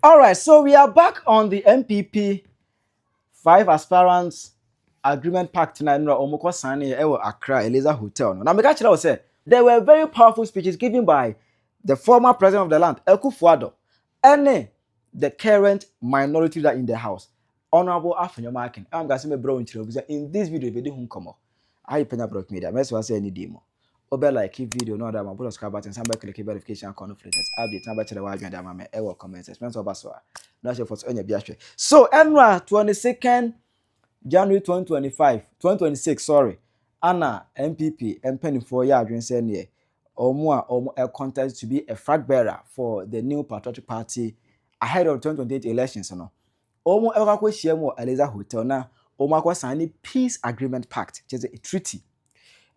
All right, so we are back on the NPP 5 Aspirants Agreement Pact na omoko signing ewo Accra Eliza Hotel. Now me catch you say there were very powerful speeches given by the former president of the land, Akufo Addo, and the current minority leader in the house, Honorable Afenyo Markin. I'm going to say bro in this video we do hum komo. I Penyah broke media. Me say any demo. Obe like video no that put subscribe button somebody click verification confidence update number tell why join them me e comment expense over so na share for any bia hwe so enra 22nd January 2026 sorry ana NPP mpanifo ya adwen say ne omo a contest to be a flag bearer for the new patriotic party ahead of 2028 elections no omo e kwa hia mu Eliza Hotel na omo akwa sign peace agreement pact which is a treaty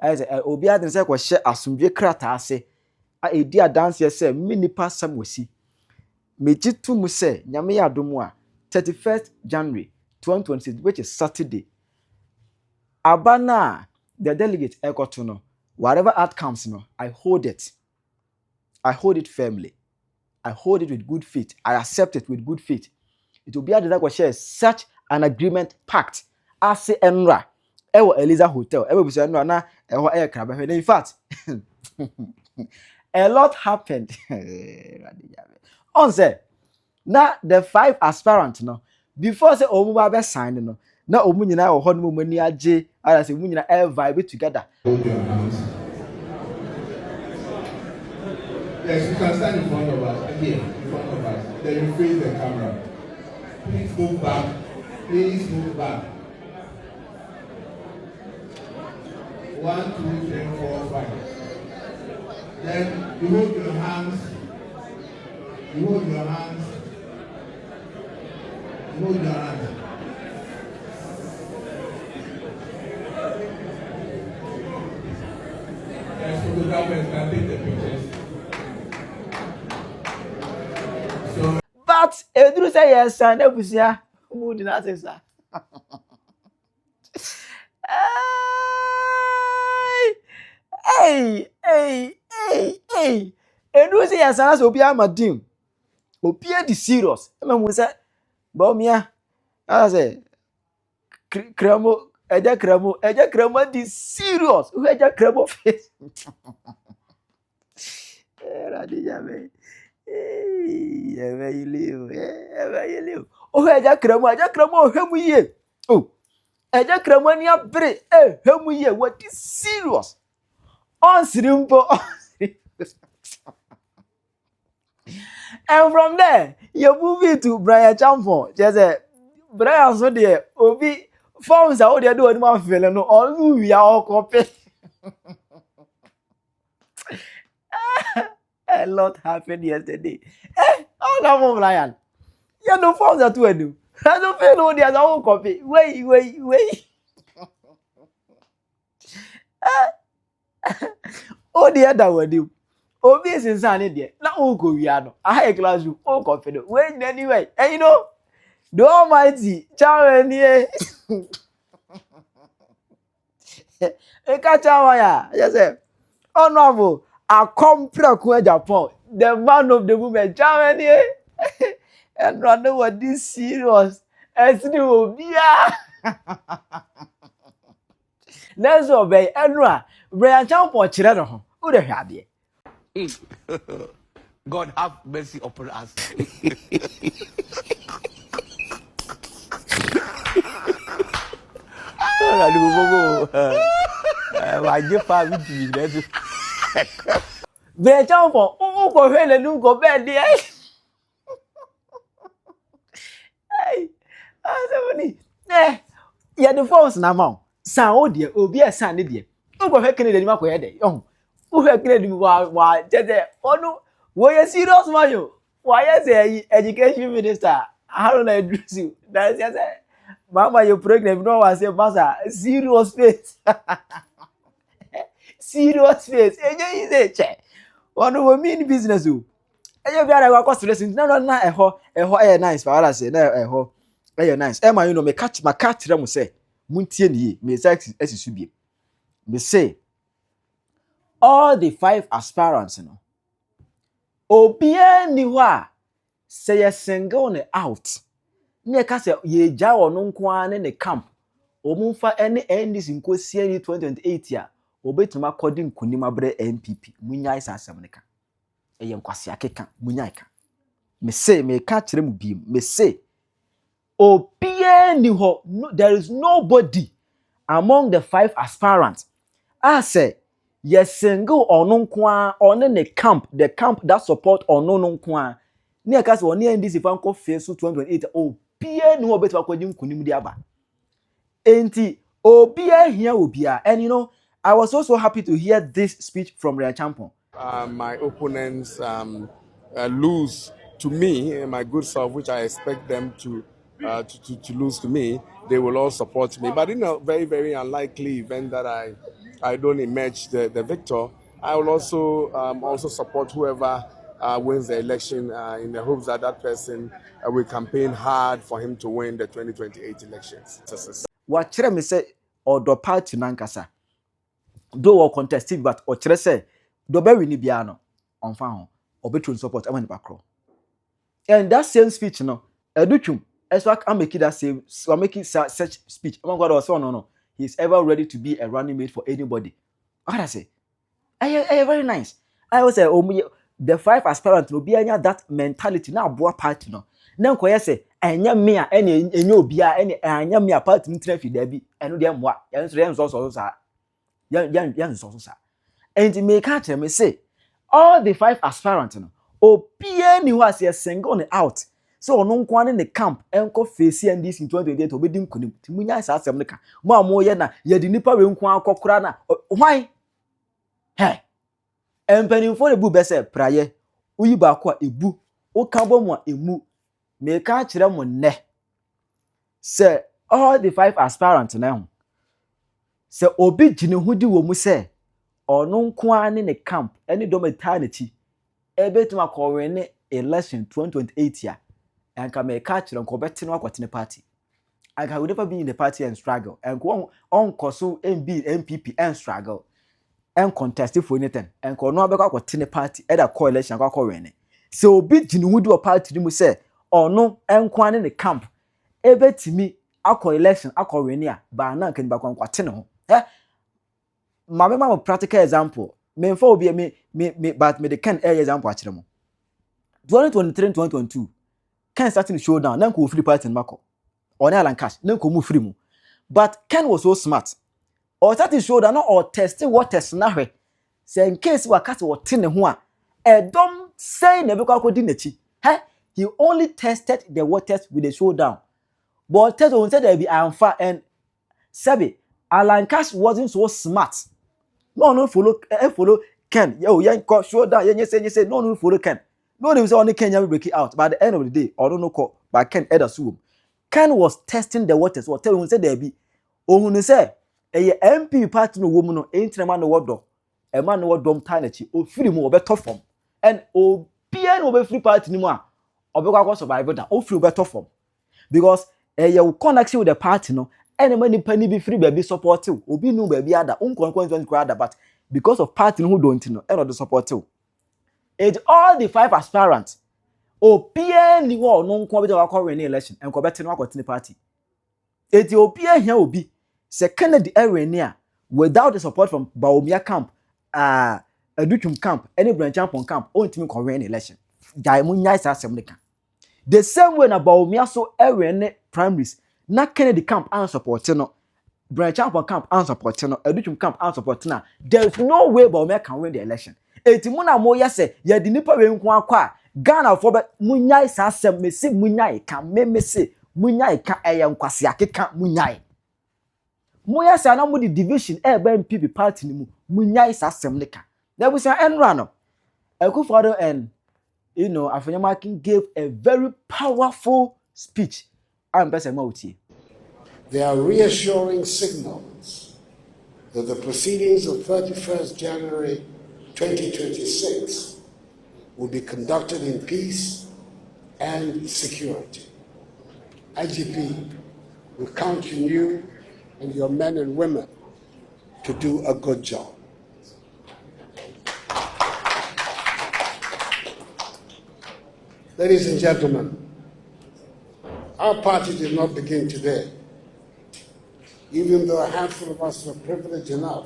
as obi adin say ko hye asomdwe krata ase a edi adanse say minipa samwasi mejitu mu say nyame ya adomu a 31st January 2026 which is Saturday abana the delegate ekoto no whatever outcomes no I hold it firmly, I hold it with good faith, I accept it with good faith. It will be added that ko share such an agreement pact as enra ewo Eliza Hotel ewo bisa enra na eho kraba. In fact a lot happened on say na the 5 aspirants no before say omu ba be sign no na omu nyina wo ho no mani age ara say omu nyina vibe together. Hold your hands. Yes, you can stand in front of us. Here, in front of us. Then you face the camera. Please move back. Please move back. 1, 2, 3, 4, 5. Then you hold your hands. You hold your hands. You hold your hands. Yes, photographers can take the pictures. So, But Edru say yes and ebusia who did not say sir. Hey. Edru say yes and obi amadim. Obi dey serious. E me say ba omia I say kremo eja kremo dey serious. Who eja kremo face. Radija me. You live. Oh, eja kremo hwemu ye. Oh. Eja kremo ni abre. Hwemu ye. What is serious? On simple. And from there, you move it to Brian Champo. Just say Brian so there obi forms out there do any man feel no all we are all copy. A lot happened yesterday. All of Brian. You know forms that we do. I don't feel no there's all copy. Wait. Oh the other one do. Obi is insane there. Na o go wia no. A high class you o confident. When anyway. And you know, the Almighty Charlie. Eka Chawaya. Yes sir. Honorable Akompraku Japan. The man of the woman Charlie. And rather what this serious. As you be. Let's obey Enra. Brian Champo chire no ho. Who the hell there? God have mercy upon us. Brian Champo, who go hell and who go bed there? Hey, yeah, the force na ma. San o de obi e san ne de. Who go hell Kennedy ma ko he de. Who hell Kennedy wa jede onu wo ye serious man yo. Why say education minister Haruna Idrisu. That is say mama you pregnant no was say massa serious face. Serious face. Eje is e che. Onu wo mean business o. Eje biara wa cost stress na eho e nice for ala say na eho e nice. E ma you know me catch them say muntie ni me say esisu bi. Me say all the 5 aspirants no obia ni ho a say a single out. Near Castle, ye jaw no kwan in the camp. Omunfa any endis in Kosia 2028 ya. Obetuma according kunima bre NPP. Munya is asameka. Eyem kwasi akeka munyaika. Me say me catch them beam. Me say Opie ni ho. There is nobody among the 5 aspirants. I say yes single or non kwa on the camp that support or no kwa. Near case one near this if uncle face 2028. Opie ni ho betu according kunim diaba. Enti Obia here Obia. And you know, I was also happy to hear this speech from Ria Champon. My opponents lose to me, my good self, which I expect them to lose to me, they will all support me. But in a very, very unlikely event that I don't emerge the victor, I will also support whoever wins the election in the hopes that that person will campaign hard for him to win the 2028 elections. What me say or do party nankasa. Do or contested, but or say do be wini biano on fan or between support amani bakro. And that same speech, no, educhum. As well, I make it that same. So I make it such speech. Oh my God, also no. He's ever ready to be a running mate for anybody. What I say? I very nice. I was say, the 5 aspirants will be that mentality. Now, boy party no. Now, say, enya me a any obia any enya me a party ntre fi there be. Eno dey mwa. Yan so sa. Yan so sa. And me catch me say all the 5 aspirants no. Opie ni was a single out. So no nkwan in the camp enko face and this in 2028 obedim kunim. Timunya sa asem neka. Mo ye na ye di nipa we nkwan akokora na. Why? Hey. Empanimfo de bu bese praye. Uyi ba kwa ebu. Okabo mu a emu. Me ka kire mo ne. Say all the 5 aspirants na ho. Say obi gine hudi wo mu say ono nkwan in the camp any dometanichi. Ebetuma kọwene election 2028 ya and can make catch and cobet no akwatene party. I can never be in the party and struggle and go on koso MB NPP and struggle and contest for anything and ko no abeka akwatene party either coalition akwa kọwene. So obi gini do party ni mu say ono enkwan ne camp ebetimi akọ election akọwene a ba na kan ba kwatene ho. Ma practical example. Me for be me but me the can example actually mo 2023 2022 Ken starting to show down nan ko free party mako or na cash nan ko mu free mu but Ken was so smart or starting show down or testing what test na hwe say in case we cat what tin ho a dom say na be kwa ko di nachi he only tested the waters with the showdown but test on said there be amfa and sabi Alan Cash wasn't so smart. No follow Ken. Yo, yan ko show that yan say no follow Ken. No they say only Ken ya break it out. But at the end of the day, or don't know call by Ken Edersum. Ken was testing the waters. What tell him say there be. Oh say a MP party no woman no ain't man no word. A man no word dom tanachi. O free mo better form. And o PN will be free party ni mo. Obekwa survive that. O free better form. Because you connection with the party no. Any money penny be free baby support you. Obi no baby other. But because of party who don't know, and the support you. It's all the 5 aspirants. Opie ni wo no nko be the win election and ko beti no akotine party. Ethiopia here obi se Kennedy area without the support from Baumia camp, Aduchum camp, any branch on camp, only ko win election. Dai munya isa semdeka. The same way na Baumia so area primaries. Na Kennedy camp and support no, branch up camp and support no, Educhum camp and support na. There is no way Baumia can win the election. Etimuna mo yase ye di nipa we nko akwa Ghana for be munyai sa asem me se munyai ka me se munyai ka eye nkwase akeka munyai. Mo yase na mo di division ba NPP party ni mu munyai sa asem ne ka. There was an enra no. Akufo Addo and Afenyo Markin gave a very powerful speech. There are reassuring signals that the proceedings of 31st January 2026 will be conducted in peace and security. IGP will count on you and your men and women to do a good job. Ladies and gentlemen, our party did not begin today, even though a handful of us were privileged enough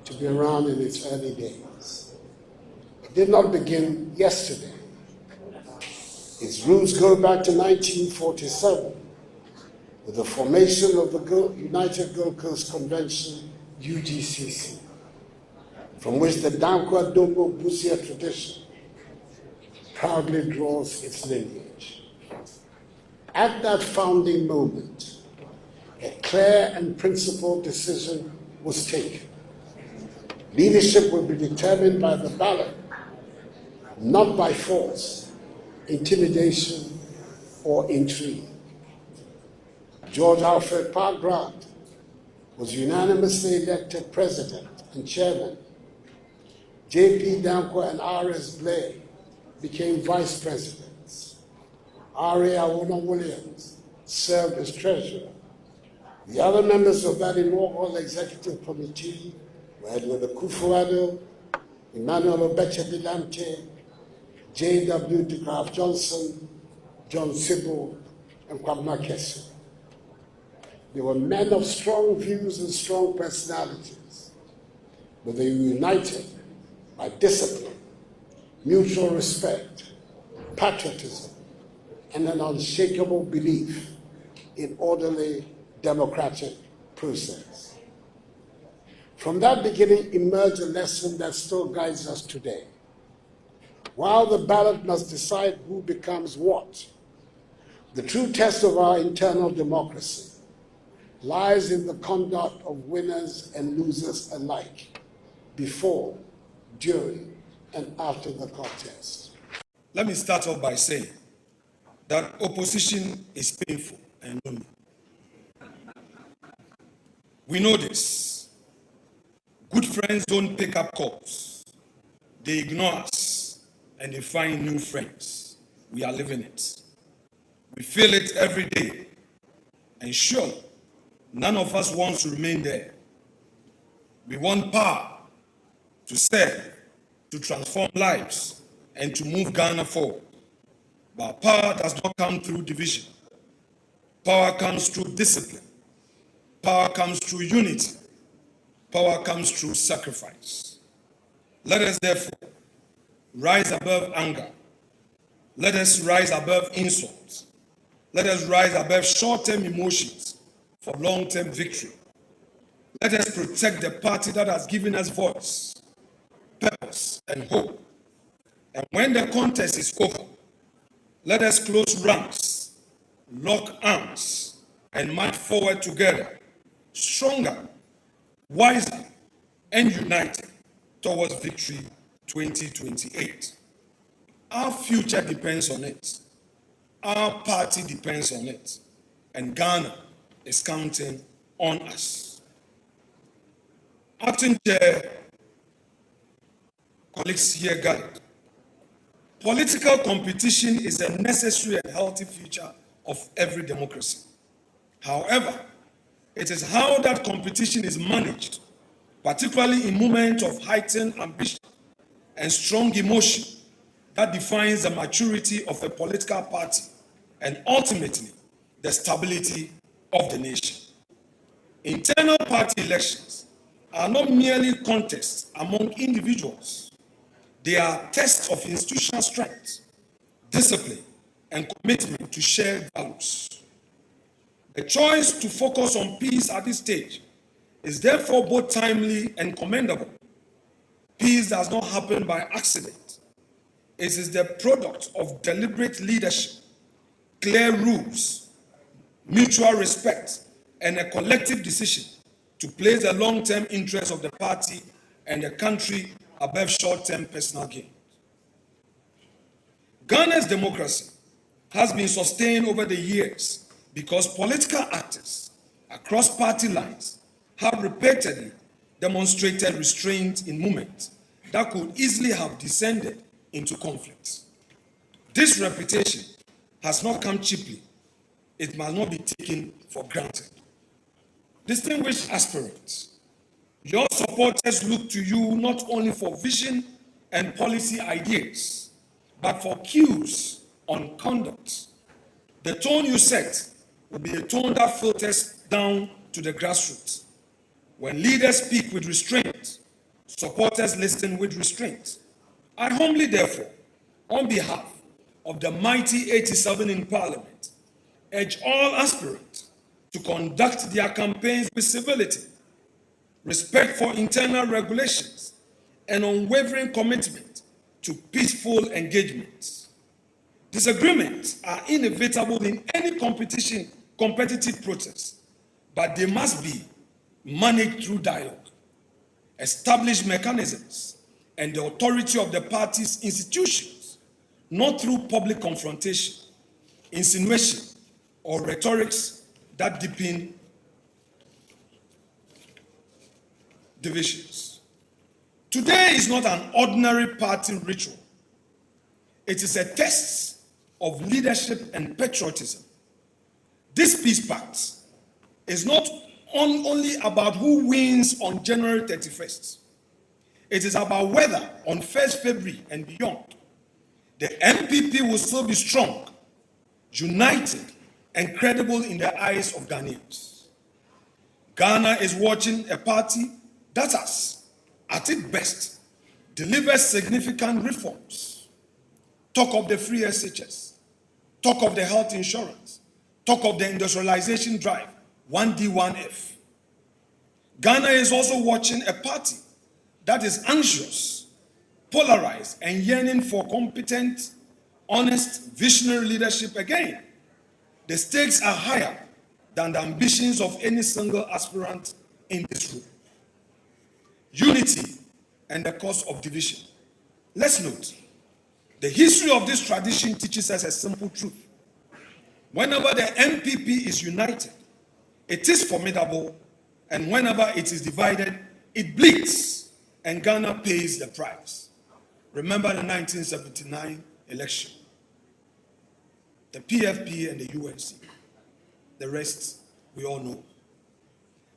to be around in its early days. It did not begin yesterday. Its roots go back to 1947, with the formation of the United Gold Coast Convention, UGCC, from which the Dankwa Dombo Busia tradition proudly draws its lineage. At that founding moment, a clear and principled decision was taken. Leadership will be determined by the ballot, not by force, intimidation, or intrigue. George Alfred Park Grant was unanimously elected president and chairman. J.P. Dankwa and R.S. Blair became vice presidents. Aaaww Williams served as treasurer. The other members of that inaugural executive committee were Edward Akufo Addo, Emmanuel Obeche Bilante, J.W. de Graaf Johnson, John Sybil, and Kwabena Kessie. They were men of strong views and strong personalities, but they were united by discipline, mutual respect, patriotism, and an unshakable belief in orderly democratic process. From that beginning emerged a lesson that still guides us today. While the ballot must decide who becomes what, the true test of our internal democracy lies in the conduct of winners and losers alike, before, during, and after the contest. Let me start off by saying that opposition is painful and lonely. We know this. Good friends don't pick up calls. They ignore us and they find new friends. We are living it. We feel it every day. And sure, none of us wants to remain there. We want power to serve, to transform lives, and to move Ghana forward. But power does not come through division. Power comes through discipline. Power comes through unity. Power comes through sacrifice. Let us therefore rise above anger. Let us rise above insults. Let us rise above short-term emotions for long-term victory. Let us protect the party that has given us voice, purpose, and hope. And when the contest is over, let us close ranks, lock arms, and march forward together, stronger, wiser, and united towards victory 2028. Our future depends on it. Our party depends on it. And Ghana is counting on us. Acting Chair, colleagues here gathered, political competition is a necessary and healthy feature of every democracy. However, it is how that competition is managed, particularly in moments of heightened ambition and strong emotion, that defines the maturity of a political party and ultimately the stability of the nation. Internal party elections are not merely contests among individuals. They are tests of institutional strength, discipline, and commitment to shared values. The choice to focus on peace at this stage is therefore both timely and commendable. Peace does not happen by accident. It is the product of deliberate leadership, clear rules, mutual respect, and a collective decision to place the long-term interests of the party and the country above short-term personal gain. Ghana's democracy has been sustained over the years because political actors across party lines have repeatedly demonstrated restraint in movements that could easily have descended into conflict. This reputation has not come cheaply. It must not be taken for granted. Distinguished aspirants, your supporters look to you not only for vision and policy ideas, but for cues on conduct. The tone you set will be a tone that filters down to the grassroots. When leaders speak with restraint, supporters listen with restraint. I humbly, therefore, on behalf of the mighty 87 in Parliament, urge all aspirants to conduct their campaigns with civility, respect for internal regulations, and unwavering commitment to peaceful engagements. Disagreements are inevitable in any competitive process, but they must be managed through dialogue, established mechanisms, and the authority of the party's institutions, not through public confrontation, insinuation, or rhetorics that deepen divisions. Today is not an ordinary party ritual. It is a test of leadership and patriotism. This peace pact is not only about who wins on January 31st. It is about whether on 1st February and beyond, the NPP will still be strong, united, and credible in the eyes of Ghanaians. Ghana is watching a party that has, at its best, delivered significant reforms. Talk of the free SHS, talk of the health insurance, talk of the industrialization drive, 1D1F. Ghana is also watching a party that is anxious, polarized, and yearning for competent, honest, visionary leadership again. The stakes are higher than the ambitions of any single aspirant in this room. Unity and the cause of division. Let's note, the history of this tradition teaches us a simple truth. Whenever the NPP is united, it is formidable, and whenever it is divided, it bleeds, and Ghana pays the price. Remember the 1979 election, the PFP and the UNC. The rest we all know.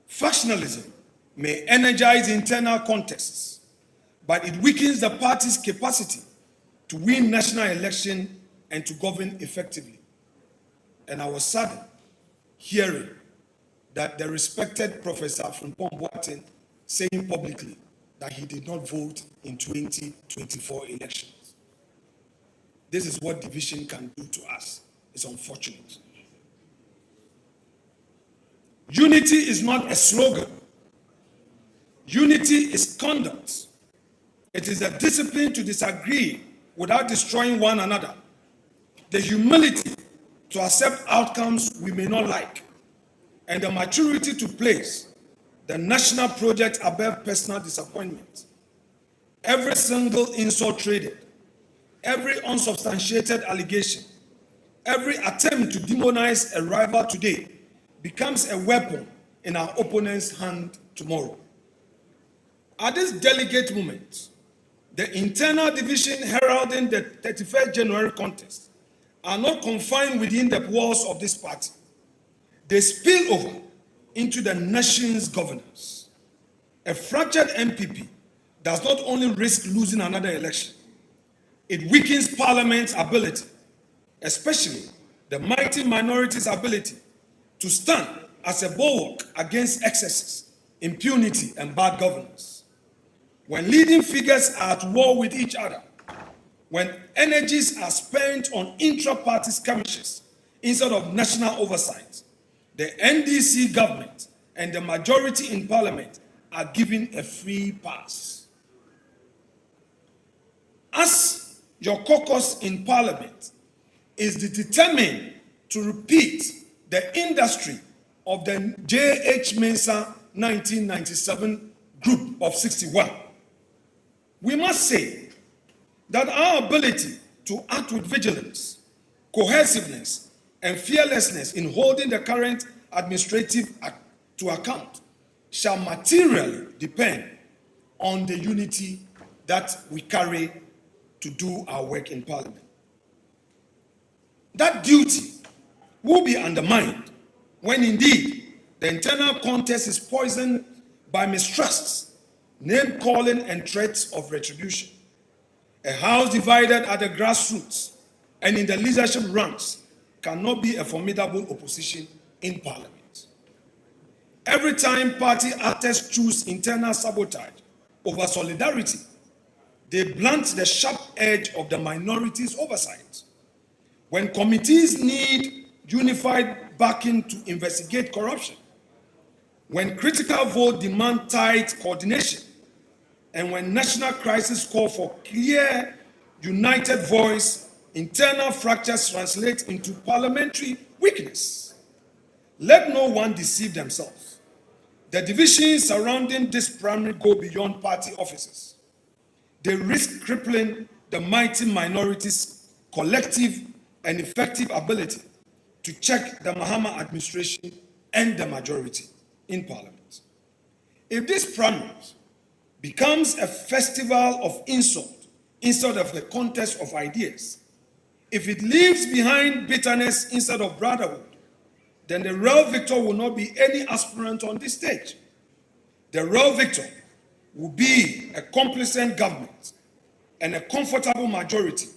Factionalism may energize internal contests, but it weakens the party's capacity to win national election and to govern effectively. And I was saddened hearing that the respected Professor Frimpong Boateng saying publicly that he did not vote in 2024 elections. This is what division can do to us. It's unfortunate. Unity is not a slogan. Unity is conduct. It is a discipline to disagree without destroying one another. The humility to accept outcomes we may not like, and the maturity to place the national project above personal disappointment. Every single insult traded, every unsubstantiated allegation, every attempt to demonize a rival today becomes a weapon in our opponent's hand tomorrow. At this delicate moment, the internal division heralding the 31st January contest are not confined within the walls of this party. They spill over into the nation's governance. A fractured NPP does not only risk losing another election, it weakens Parliament's ability, especially the mighty minority's ability, to stand as a bulwark against excesses, impunity, and bad governance. When leading figures are at war with each other, when energies are spent on intra-party skirmishes instead of national oversight, the NDC government and the majority in Parliament are given a free pass. As your caucus in Parliament is determined to repeat the industry of the J.H. Mensah 1997 group of 61, we must say that our ability to act with vigilance, cohesiveness, and fearlessness in holding the current administrative to account shall materially depend on the unity that we carry to do our work in Parliament. That duty will be undermined when indeed the internal contest is poisoned by mistrusts, name-calling, and threats of retribution. A house divided at the grassroots and in the leadership ranks cannot be a formidable opposition in parliament. Every time party actors choose internal sabotage over solidarity, they blunt the sharp edge of the minority's oversight. When committees need unified backing to investigate corruption, when critical votes demand tight coordination, and when national crises call for clear, united voice, internal fractures translate into parliamentary weakness. Let no one deceive themselves. The divisions surrounding this primary go beyond party offices. They risk crippling the mighty minority's collective and effective ability to check the Mahama administration and the majority in parliament. If this primary becomes a festival of insult instead of a contest of ideas, if it leaves behind bitterness instead of brotherhood, then the real victor will not be any aspirant on this stage. The real victor will be a complacent government and a comfortable majority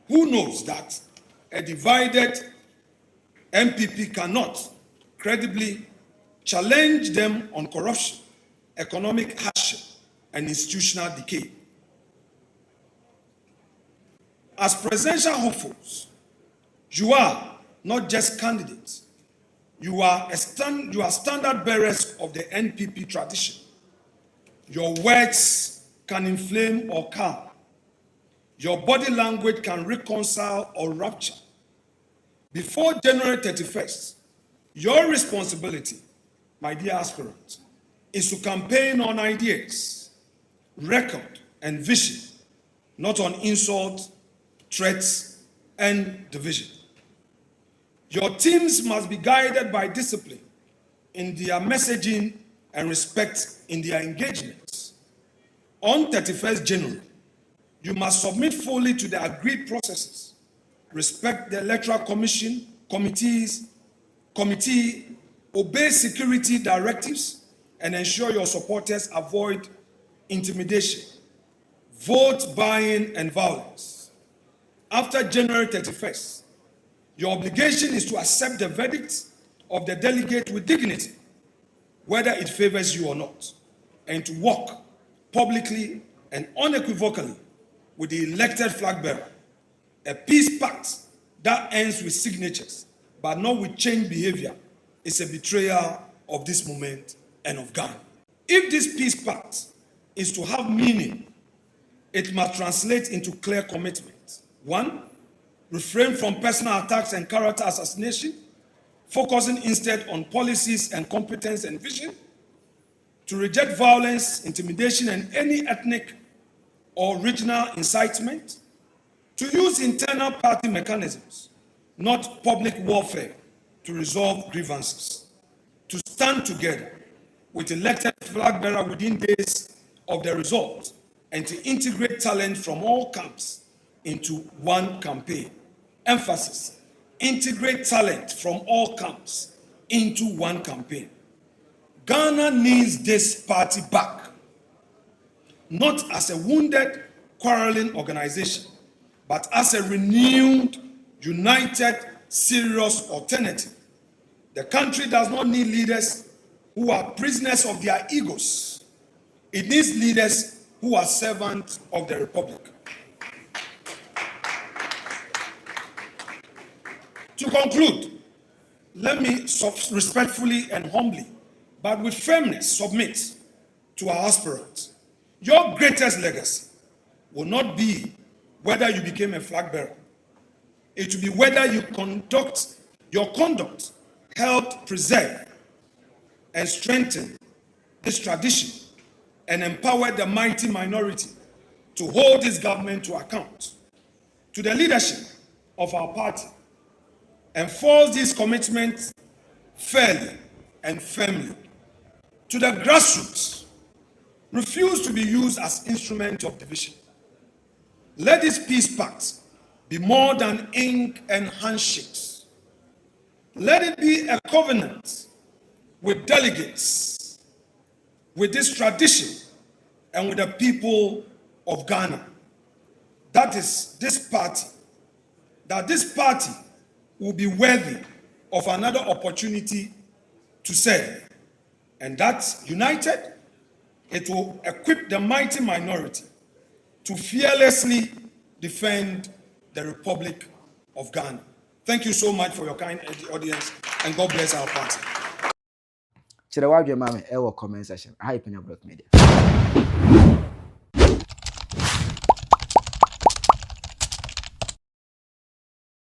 who knows that a divided NPP cannot credibly challenge them on corruption, economic hardship, and institutional decay. As presidential hopefuls, you are not just candidates, you are standard bearers of the NPP tradition. Your words can inflame or calm. Your body language can reconcile or rupture. Before January 31st, your responsibility, my dear aspirants, is to campaign on ideas, record, and vision, not on insult, threats, and division. Your teams must be guided by discipline in their messaging and respect in their engagements. On 31st January, you must submit fully to the agreed processes, respect the Electoral committee, obey security directives, and ensure your supporters avoid intimidation, vote buying, and violence. After January 31st, your obligation is to accept the verdict of the delegate with dignity, whether it favors you or not, and to work publicly and unequivocally with the elected flag bearer. A peace pact that ends with signatures, but not with changed behavior, is a betrayal of this moment and of Ghana. If this peace pact is to have meaning, it must translate into clear commitments. 1, refrain from personal attacks and character assassination, focusing instead on policies and competence and vision. To reject violence, intimidation, and any ethnic or regional incitement. To use internal party mechanisms, not public warfare, to resolve grievances. To stand together with elected flag bearer within days of the result, and to integrate talent from all camps into one campaign. Emphasis: integrate talent from all camps into one campaign. Ghana needs this party back, not as a wounded, quarreling organization, but as a renewed, united, serious alternative. The country does not need leaders who are prisoners of their egos. It needs leaders who are servants of the Republic. To conclude, let me respectfully and humbly, but with firmness, submit to our aspirants. Your greatest legacy will not be whether you became a flag bearer. It will be whether your conduct helped preserve and strengthen this tradition and empower the mighty minority to hold this government to account. To the leadership of our party, enforce these commitments fairly and firmly. To the grassroots, refuse to be used as instrument of division. Let this peace pact be more than ink and handshakes. Let it be a covenant with delegates, with this tradition, and with the people of Ghana. That is, this party that this party will be worthy of another opportunity to serve, and that united, it will equip the mighty minority to fearlessly defend the Republic of Ghana. Thank you so much for your kind audience, and God bless our party. Chira wadwe mame e wo comment section. Hi Penyah Media.